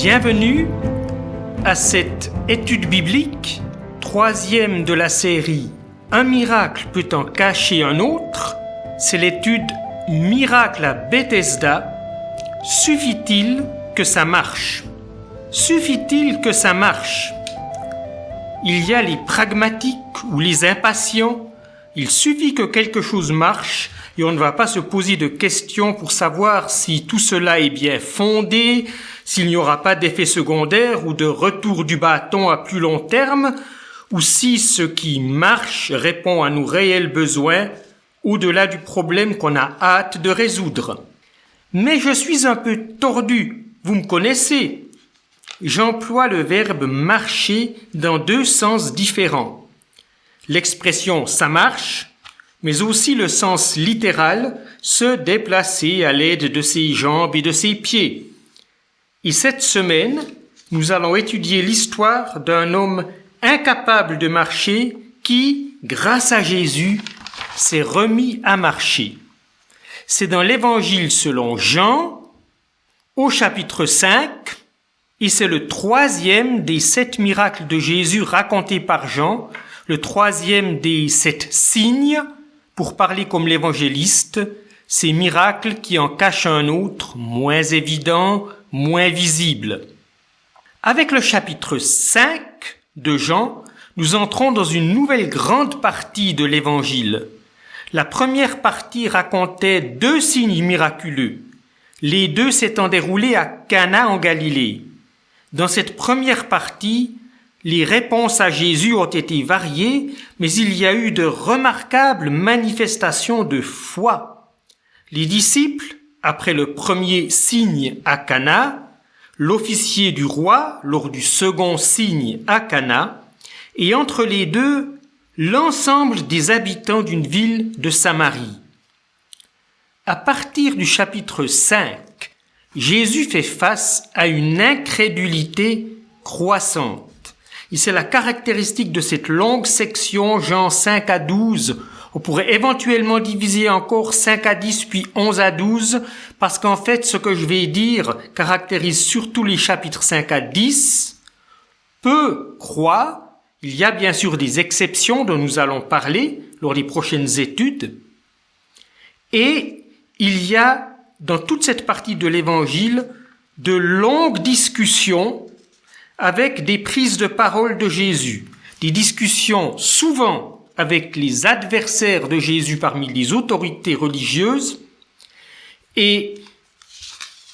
Bienvenue à cette étude biblique, troisième de la série « Un miracle peut en cacher un autre ». C'est l'étude « Miracle à Bethesda ». Suffit-il que ça marche ? Suffit-il que ça marche ? Il y a les pragmatiques ou les impatients. Il suffit que quelque chose marche et on ne va pas se poser de questions pour savoir si tout cela est bien fondé, s'il n'y aura pas d'effet secondaire ou de retour du bâton à plus long terme, ou si ce qui marche répond à nos réels besoins au-delà du problème qu'on a hâte de résoudre. Mais je suis un peu tordu, vous me connaissez. J'emploie le verbe marcher dans deux sens différents. L'expression « ça marche », mais aussi le sens littéral « se déplacer à l'aide de ses jambes et de ses pieds ». Et cette semaine, nous allons étudier l'histoire d'un homme incapable de marcher qui, grâce à Jésus, s'est remis à marcher. C'est dans l'Évangile selon Jean, au chapitre 5, et c'est le troisième des 7 miracles de Jésus racontés par Jean, le troisième des 7 signes, pour parler comme l'évangéliste, ces miracles qui en cachent un autre, moins évident, moins visible. Avec le chapitre 5 de Jean, nous entrons dans une nouvelle grande partie de l'évangile. La première partie racontait 2 signes miraculeux, les 2 s'étant déroulés à Cana en Galilée. Dans cette première partie, les réponses à Jésus ont été variées, mais il y a eu de remarquables manifestations de foi. Les disciples, après le premier signe à Cana, l'officier du roi lors du second signe à Cana, et entre les deux, l'ensemble des habitants d'une ville de Samarie. À partir du chapitre 5, Jésus fait face à une incrédulité croissante. Et c'est la caractéristique de cette longue section, Jean 5 à 12. On pourrait éventuellement diviser encore 5 à 10 puis 11 à 12, parce qu'en fait, ce que je vais dire caractérise surtout les chapitres 5 à 10. Peu croient, il y a bien sûr des exceptions dont nous allons parler lors des prochaines études, et il y a dans toute cette partie de l'Évangile de longues discussions avec des prises de parole de Jésus, des discussions souvent avec les adversaires de Jésus parmi les autorités religieuses, et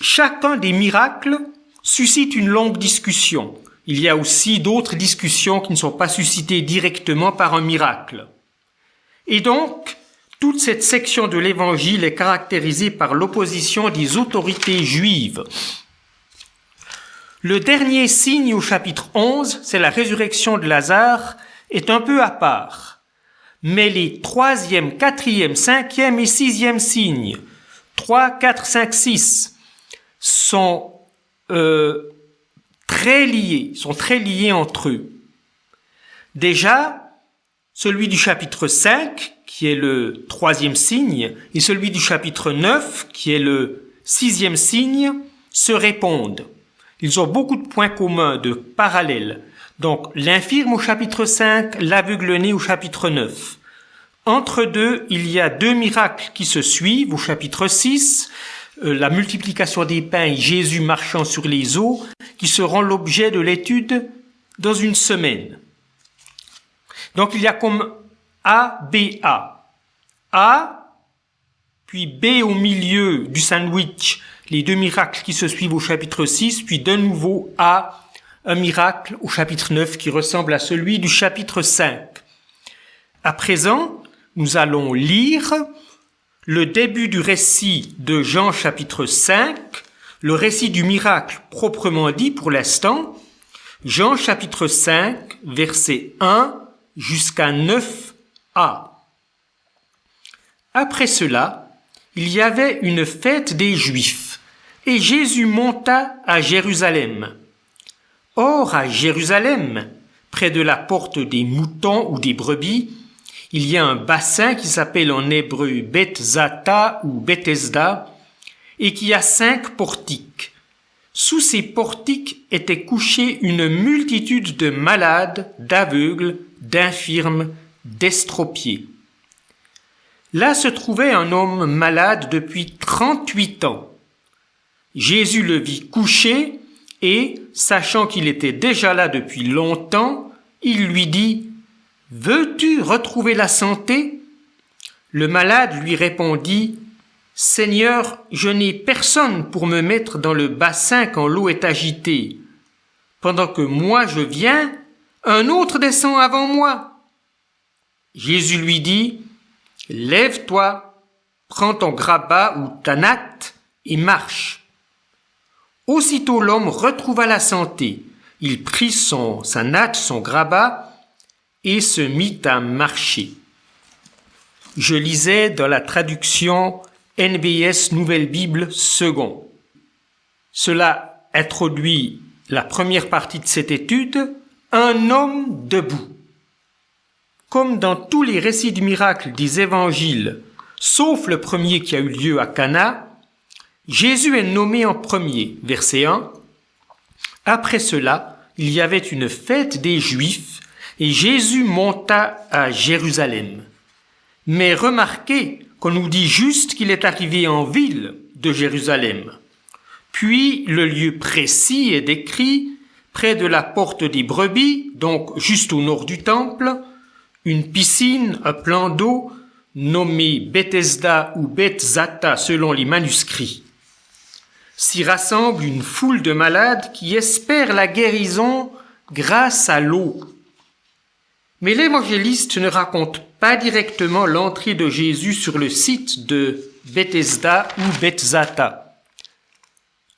chacun des miracles suscite une longue discussion. Il y a aussi d'autres discussions qui ne sont pas suscitées directement par un miracle. Et donc, toute cette section de l'Évangile est caractérisée par l'opposition des autorités juives. Le dernier signe au chapitre 11, c'est la résurrection de Lazare, est un peu à part. Mais les 3e, 4e, 5e et 6e signes, 3, 4, 5, 6, sont très liés entre eux. Déjà, celui du chapitre 5, qui est le 3e signe, et celui du chapitre 9, qui est le 6e signe, se répondent. Ils ont beaucoup de points communs, de parallèles. Donc, l'infirme au chapitre 5, l'aveugle-né au chapitre 9. Entre deux, il y a 2 miracles qui se suivent au chapitre 6, la multiplication des pains et Jésus marchant sur les eaux, qui seront l'objet de l'étude dans une semaine. Donc, il y a comme A, B, A. A, puis B au milieu du sandwich, les 2 miracles qui se suivent au chapitre 6, puis de nouveau A, un miracle au chapitre 9 qui ressemble à celui du chapitre 5. À présent, nous allons lire le début du récit de Jean chapitre 5, le récit du miracle proprement dit pour l'instant, Jean chapitre 5, versets 1 jusqu'à 9a. Après cela, il y avait une fête des Juifs, et Jésus monta à Jérusalem. Or, à Jérusalem, près de la porte des moutons ou des brebis, il y a un bassin qui s'appelle en hébreu Bethzata ou Bethesda, et qui a 5 portiques. Sous ces portiques étaient couchés une multitude de malades, d'aveugles, d'infirmes, d'estropiés. Là se trouvait un homme malade depuis 38 ans. Jésus le vit couché et, sachant qu'il était déjà là depuis longtemps, il lui dit « Veux-tu retrouver la santé ?» Le malade lui répondit « Seigneur, je n'ai personne pour me mettre dans le bassin quand l'eau est agitée. Pendant que moi je viens, un autre descend avant moi. » Jésus lui dit « Lève-toi, prends ton grabat ou ta natte et marche. » Aussitôt l'homme retrouva la santé. Il prit sa natte, son grabat, et se mit à marcher. Je lisais dans la traduction NBS Nouvelle Bible Second. Cela introduit la première partie de cette étude, un homme debout. Comme dans tous les récits de miracles des évangiles, sauf le premier qui a eu lieu à Cana, Jésus est nommé en premier, verset 1. Après cela, il y avait une fête des Juifs et Jésus monta à Jérusalem. Mais remarquez qu'on nous dit juste qu'il est arrivé en ville de Jérusalem. Puis le lieu précis est décrit près de la porte des brebis, donc juste au nord du temple, une piscine, un plan d'eau nommé Bethesda ou Bethzata selon les manuscrits. S'y rassemble une foule de malades qui espèrent la guérison grâce à l'eau. Mais l'évangéliste ne raconte pas directement l'entrée de Jésus sur le site de Bethesda ou Bethzata.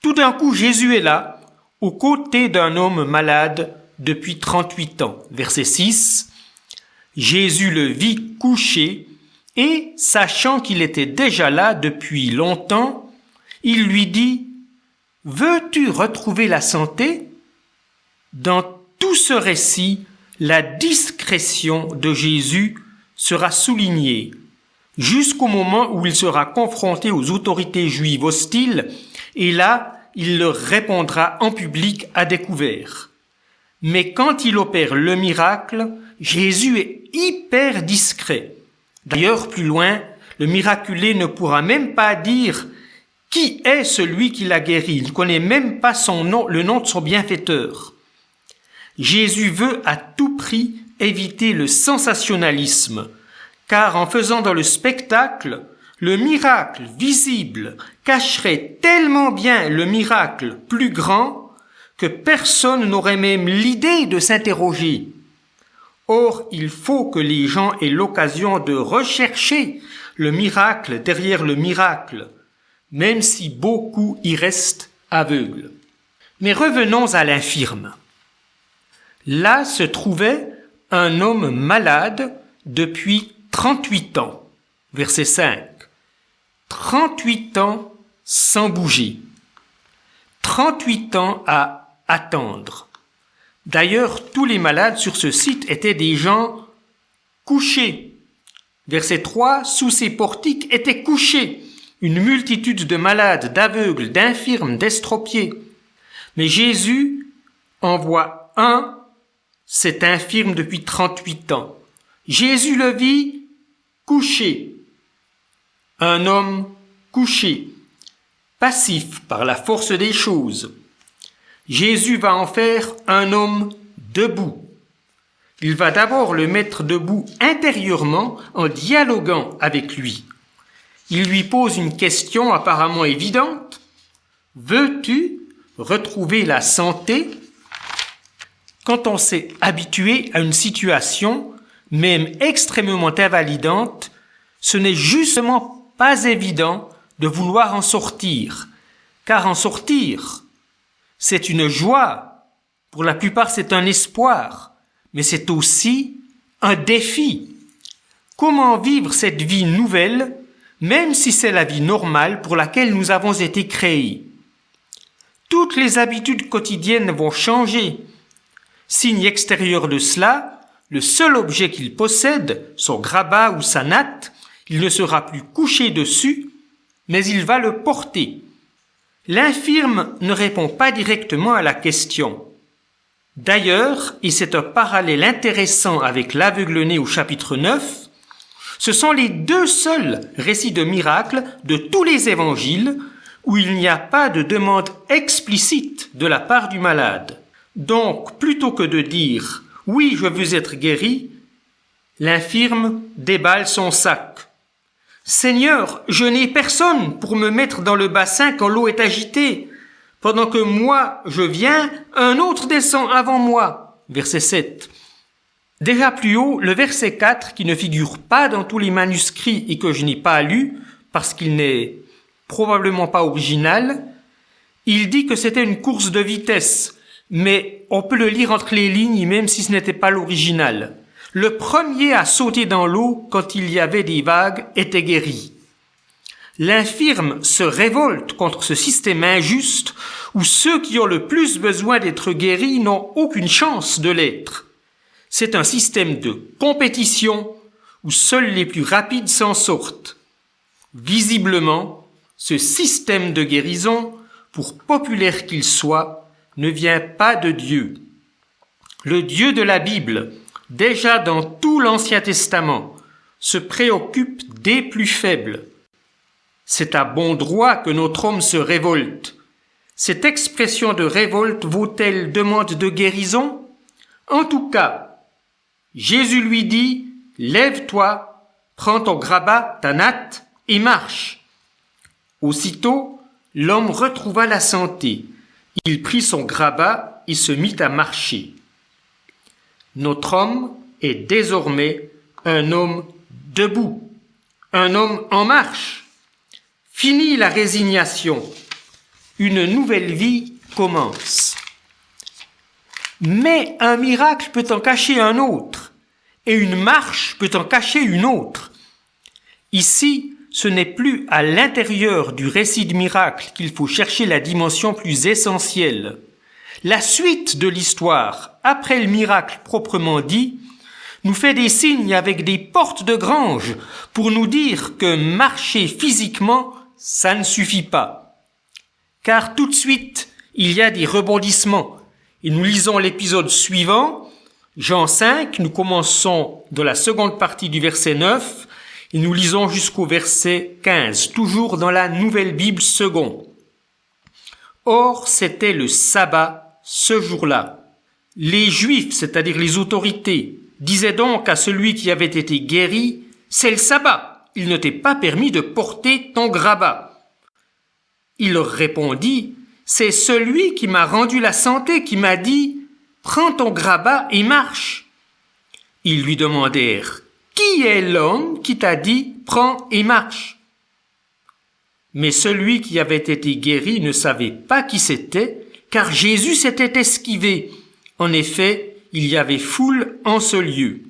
Tout d'un coup, Jésus est là, aux côtés d'un homme malade depuis 38 ans. Verset 6. Jésus le vit couché et, sachant qu'il était déjà là depuis longtemps, il lui dit « Veux-tu retrouver la santé ?» Dans tout ce récit, la discrétion de Jésus sera soulignée jusqu'au moment où il sera confronté aux autorités juives hostiles et là, il leur répondra en public à découvert. Mais quand il opère le miracle, Jésus est hyper discret. D'ailleurs, plus loin, le miraculé ne pourra même pas dire qui est celui qui l'a guéri. Il ne connaît même pas son nom, le nom de son bienfaiteur. Jésus veut à tout prix éviter le sensationnalisme, car en faisant dans le spectacle, le miracle visible cacherait tellement bien le miracle plus grand que personne n'aurait même l'idée de s'interroger. Or, il faut que les gens aient l'occasion de rechercher le miracle derrière le miracle, même si beaucoup y restent aveugles. Mais revenons à l'infirme. Là se trouvait un homme malade depuis 38 ans. Verset 5. 38 ans sans bouger. 38 ans à attendre. D'ailleurs, tous les malades sur ce site étaient des gens couchés. Verset 3. Sous ces portiques étaient couchés une multitude de malades, d'aveugles, d'infirmes, d'estropiés. Mais Jésus en voit un, cet infirme depuis 38 ans. Jésus le vit couché. Un homme couché, passif par la force des choses. Jésus va en faire un homme debout. Il va d'abord le mettre debout intérieurement en dialoguant avec lui. Il lui pose une question apparemment évidente. Veux-tu retrouver la santé? Quand on s'est habitué à une situation, même extrêmement invalidante, ce n'est justement pas évident de vouloir en sortir. Car en sortir, c'est une joie. Pour la plupart, c'est un espoir. Mais c'est aussi un défi. Comment vivre cette vie nouvelle, même si c'est la vie normale pour laquelle nous avons été créés? Toutes les habitudes quotidiennes vont changer. Signe extérieur de cela, le seul objet qu'il possède, son grabat ou sa natte, il ne sera plus couché dessus, mais il va le porter. L'infirme ne répond pas directement à la question. D'ailleurs, et c'est un parallèle intéressant avec l'aveugle-né au chapitre 9, ce sont les deux seuls récits de miracles de tous les évangiles où il n'y a pas de demande explicite de la part du malade. Donc, plutôt que de dire « Oui, je veux être guéri », l'infirme déballe son sac. « Seigneur, je n'ai personne pour me mettre dans le bassin quand l'eau est agitée. Pendant que moi, je viens, un autre descend avant moi. » Verset 7. Déjà plus haut, le verset 4, qui ne figure pas dans tous les manuscrits et que je n'ai pas lu, parce qu'il n'est probablement pas original, il dit que c'était une course de vitesse, mais on peut le lire entre les lignes même si ce n'était pas l'original. Le premier à sauter dans l'eau quand il y avait des vagues était guéri. L'infirme se révolte contre ce système injuste où ceux qui ont le plus besoin d'être guéris n'ont aucune chance de l'être. C'est un système de compétition où seuls les plus rapides s'en sortent. Visiblement, ce système de guérison, pour populaire qu'il soit, ne vient pas de Dieu. Le Dieu de la Bible, déjà dans tout l'Ancien Testament, se préoccupe des plus faibles. C'est à bon droit que notre homme se révolte. Cette expression de révolte vaut-elle demande de guérison? En tout cas, Jésus lui dit « Lève-toi, prends ton grabat, ta natte, et marche. » Aussitôt, l'homme retrouva la santé. Il prit son grabat et se mit à marcher. Notre homme est désormais un homme debout, un homme en marche. Fini la résignation. Une nouvelle vie commence. Mais un miracle peut en cacher un autre, et une marche peut en cacher une autre. Ici, ce n'est plus à l'intérieur du récit de miracle qu'il faut chercher la dimension plus essentielle. La suite de l'histoire, après le miracle proprement dit, nous fait des signes avec des portes de grange pour nous dire que marcher physiquement, ça ne suffit pas. Car tout de suite, il y a des rebondissements. Et nous lisons l'épisode suivant, Jean 5, nous commençons de la seconde partie du verset 9 et nous lisons jusqu'au verset 15, toujours dans la Nouvelle Bible second. Or, c'était le sabbat ce jour-là. Les Juifs, c'est-à-dire les autorités, disaient donc à celui qui avait été guéri, « C'est le sabbat, il ne t'est pas permis de porter ton grabat. » Il leur répondit, « C'est celui qui m'a rendu la santé qui m'a dit, « Prends ton grabat et marche. » Ils lui demandèrent, « Qui est l'homme qui t'a dit, « Prends et marche » ?» Mais celui qui avait été guéri ne savait pas qui c'était, car Jésus s'était esquivé. En effet, il y avait foule en ce lieu.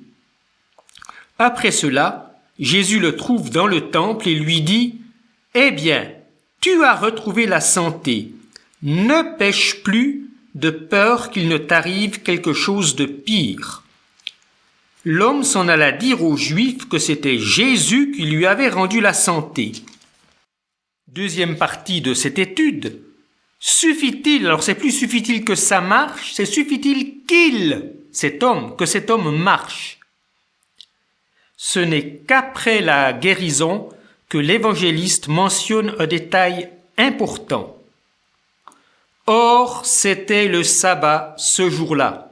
Après cela, Jésus le trouve dans le temple et lui dit, « Eh bien, tu as retrouvé la santé. Ne pêche plus de peur qu'il ne t'arrive quelque chose de pire. » L'homme s'en alla dire aux Juifs que c'était Jésus qui lui avait rendu la santé. Deuxième partie de cette étude. Suffit-il, alors c'est plus suffit-il que ça marche, c'est suffit-il que cet homme marche. Ce n'est qu'après la guérison que l'évangéliste mentionne un détail important. Or, c'était le sabbat ce jour-là.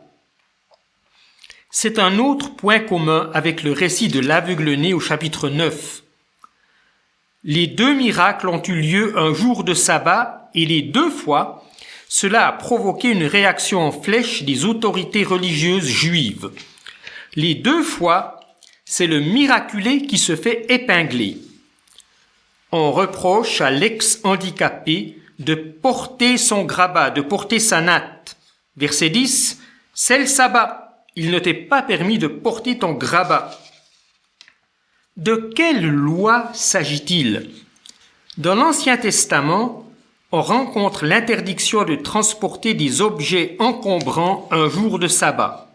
C'est un autre point commun avec le récit de l'aveugle-né au chapitre 9. Les deux miracles ont eu lieu un jour de sabbat et les deux fois, cela a provoqué une réaction en flèche des autorités religieuses juives. Les deux fois, c'est le miraculé qui se fait épingler. On reproche à l'ex-handicapé de porter son grabat, de porter sa natte. Verset 10, « C'est le sabbat, il ne t'est pas permis de porter ton grabat. » De quelle loi s'agit-il? Dans l'Ancien Testament, on rencontre l'interdiction de transporter des objets encombrants un jour de sabbat.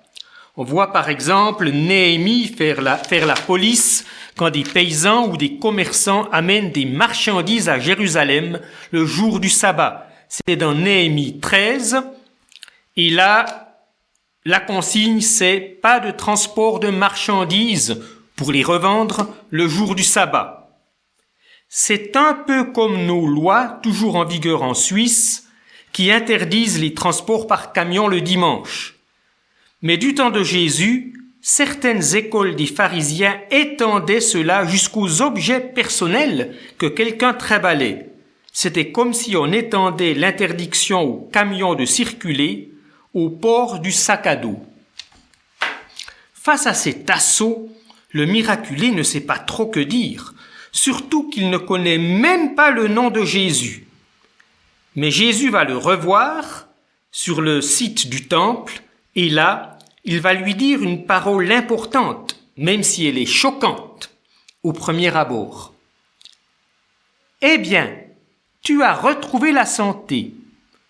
On voit par exemple Néhémie faire la police quand des paysans ou des commerçants amènent des marchandises à Jérusalem le jour du sabbat. C'est dans Néhémie 13. Et là, la consigne, c'est pas de transport de marchandises pour les revendre le jour du sabbat. C'est un peu comme nos lois, toujours en vigueur en Suisse, qui interdisent les transports par camion le dimanche. Mais du temps de Jésus, certaines écoles des pharisiens étendaient cela jusqu'aux objets personnels que quelqu'un trimballait. C'était comme si on étendait l'interdiction aux camions de circuler au port du sac à dos. Face à cet assaut, le miraculé ne sait pas trop que dire, surtout qu'il ne connaît même pas le nom de Jésus. Mais Jésus va le revoir sur le site du temple, et là, il va lui dire une parole importante, même si elle est choquante au premier abord. « Eh bien, tu as retrouvé la santé.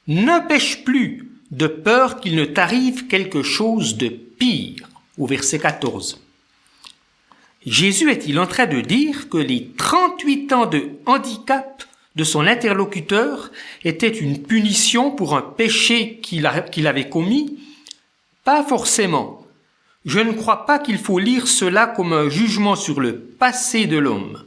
Ne pêche plus, de peur qu'il ne t'arrive quelque chose de pire. » Au verset 14. Jésus est-il en train de dire que les 38 ans de handicap de son interlocuteur étaient une punition pour un péché qu'il avait commis? Pas forcément. Je ne crois pas qu'il faut lire cela comme un jugement sur le passé de l'homme.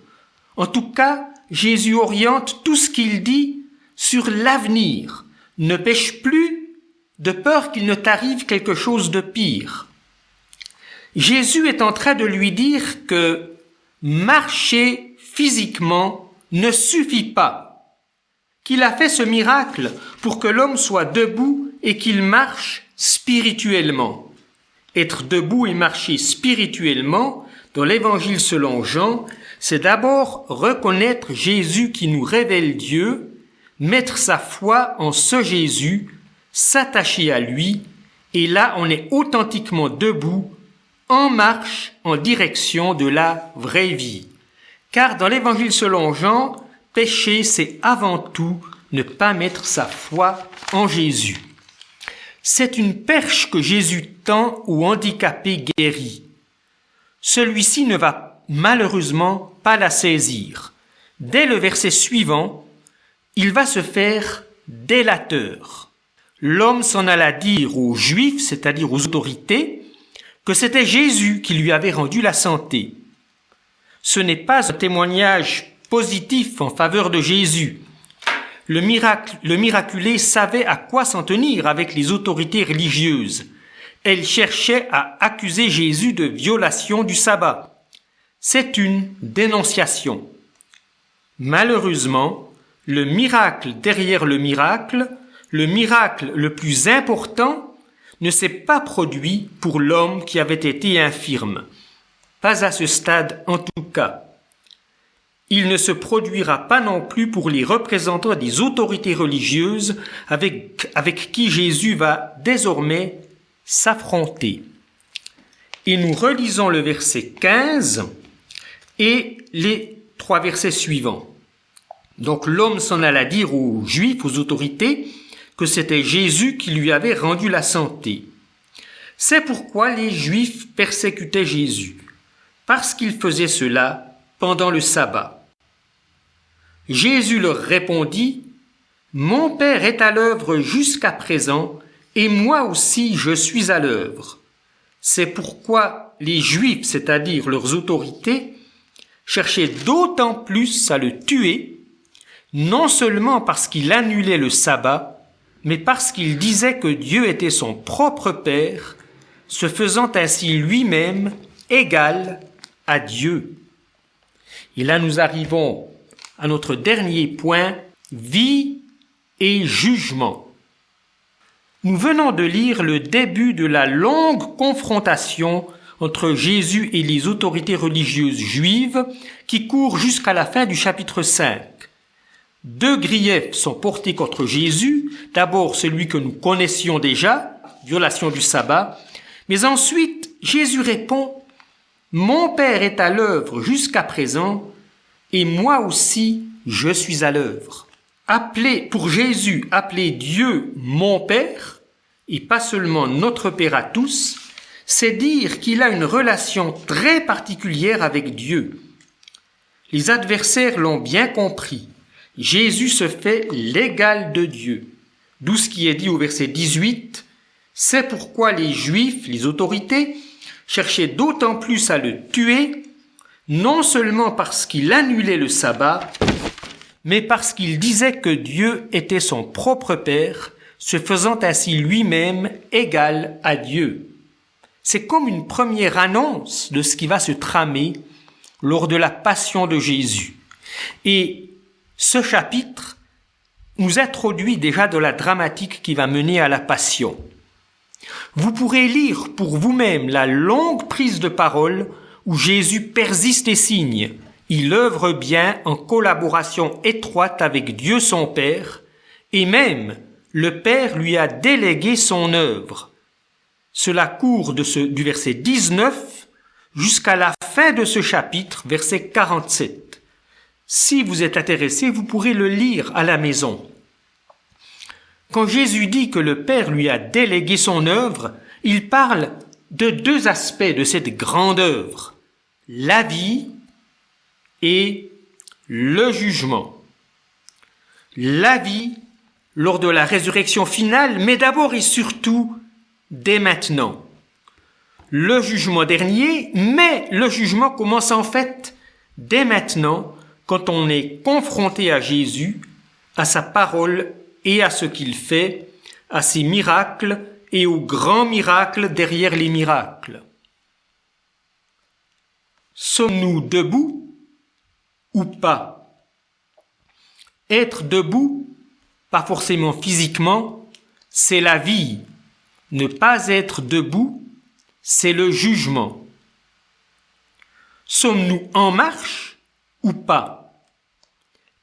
En tout cas, Jésus oriente tout ce qu'il dit sur l'avenir. Ne pêche plus de peur qu'il ne t'arrive quelque chose de pire. Jésus est en train de lui dire que marcher physiquement ne suffit pas, qu'il a fait ce miracle pour que l'homme soit debout et qu'il marche spirituellement. Être debout et marcher spirituellement, dans l'Évangile selon Jean, c'est d'abord reconnaître Jésus qui nous révèle Dieu, mettre sa foi en ce Jésus, s'attacher à lui, et là on est authentiquement debout, en marche en direction de la vraie vie. Car dans l'Évangile selon Jean, pécher, c'est avant tout ne pas mettre sa foi en Jésus. C'est une perche que Jésus tend au handicapé guéri. Celui-ci ne va malheureusement pas la saisir. Dès le verset suivant, il va se faire délateur. L'homme s'en alla dire aux Juifs, c'est-à-dire aux autorités, que c'était Jésus qui lui avait rendu la santé. Ce n'est pas un témoignage positif en faveur de Jésus. Le miraculé savait à quoi s'en tenir avec les autorités religieuses. Elles cherchaient à accuser Jésus de violation du sabbat. C'est une dénonciation. Malheureusement, le miracle derrière le miracle le plus important, ne s'est pas produit pour l'homme qui avait été infirme. Pas à ce stade en tout cas. Il ne se produira pas non plus pour les représentants des autorités religieuses avec qui Jésus va désormais s'affronter. Et nous relisons le verset 15 et les 3 versets suivants. Donc l'homme s'en alla dire aux Juifs, aux autorités, que c'était Jésus qui lui avait rendu la santé. C'est pourquoi les Juifs persécutaient Jésus, parce qu'il faisait cela pendant le sabbat. Jésus leur répondit, « Mon Père est à l'œuvre jusqu'à présent, et moi aussi je suis à l'œuvre. » C'est pourquoi les Juifs, c'est-à-dire leurs autorités, cherchaient d'autant plus à le tuer, non seulement parce qu'il annulait le sabbat, mais parce qu'il disait que Dieu était son propre Père, se faisant ainsi lui-même égal à Dieu. Et là nous arrivons à notre dernier point, vie et jugement. Nous venons de lire le début de la longue confrontation entre Jésus et les autorités religieuses juives qui court jusqu'à la fin du chapitre 5. 2 griefs sont portés contre Jésus, d'abord celui que nous connaissions déjà, violation du sabbat, mais ensuite Jésus répond « Mon Père est à l'œuvre jusqu'à présent, et moi aussi je suis à l'œuvre. » Pour Jésus, appeler Dieu « mon Père » et pas seulement notre Père à tous, c'est dire qu'il a une relation très particulière avec Dieu. Les adversaires l'ont bien compris. Jésus se fait l'égal de Dieu. D'où ce qui est dit au verset 18, « C'est pourquoi les Juifs, les autorités, cherchaient d'autant plus à le tuer, non seulement parce qu'il annulait le sabbat, mais parce qu'il disait que Dieu était son propre Père, se faisant ainsi lui-même égal à Dieu. » C'est comme une première annonce de ce qui va se tramer lors de la passion de Jésus. Et ce chapitre nous introduit déjà de la dramatique qui va mener à la passion. Vous pourrez lire pour vous-même la longue prise de parole où Jésus persiste et signe. Il œuvre bien en collaboration étroite avec Dieu son Père, et même le Père lui a délégué son œuvre. Cela court du verset 19 jusqu'à la fin de ce chapitre, verset 47. Si vous êtes intéressé, vous pourrez le lire à la maison. Quand Jésus dit que le Père lui a délégué son œuvre, il parle de deux aspects de cette grande œuvre, la vie et le jugement. La vie lors de la résurrection finale, mais d'abord et surtout dès maintenant. Le jugement dernier, mais le jugement commence en fait dès maintenant quand on est confronté à Jésus, à sa parole et à ce qu'il fait, à ses miracles et aux grands miracles derrière les miracles. Sommes-nous debout ou pas? Être debout, pas forcément physiquement, c'est la vie. Ne pas être debout, c'est le jugement. Sommes-nous en marche ou pas?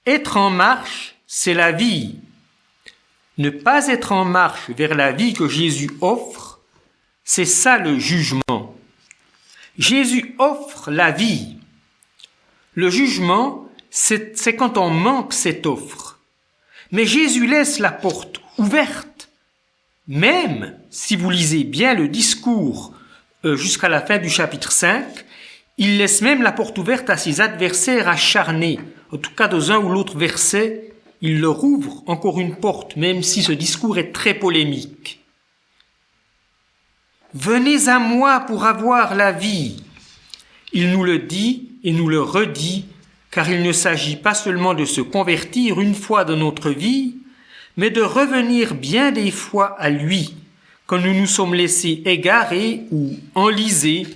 Être en marche, c'est la vie. Ne pas être en marche vers la vie que Jésus offre, c'est ça le jugement. Jésus offre la vie. Le jugement, c'est quand on manque cette offre. Mais Jésus laisse la porte ouverte. Même si vous lisez bien le discours jusqu'à la fin du chapitre 5, il laisse même la porte ouverte à ses adversaires acharnés. En tout cas, dans un ou l'autre verset, il leur ouvre encore une porte, même si ce discours est très polémique. « Venez à moi pour avoir la vie ». Il nous le dit et nous le redit, car il ne s'agit pas seulement de se convertir une fois dans notre vie, mais de revenir bien des fois à lui, quand nous nous sommes laissés égarer ou enlisés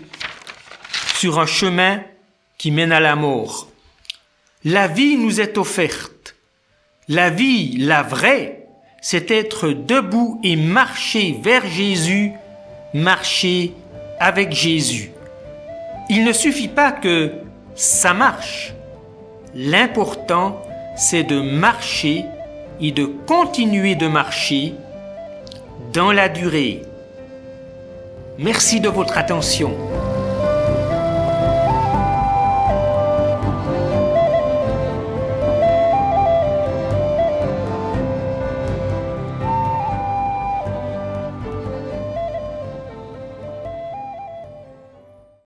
sur un chemin qui mène à la mort. La vie nous est offerte. La vie, la vraie, c'est être debout et marcher vers Jésus, marcher avec Jésus. Il ne suffit pas que ça marche. L'important, c'est de marcher et de continuer de marcher dans la durée. Merci de votre attention.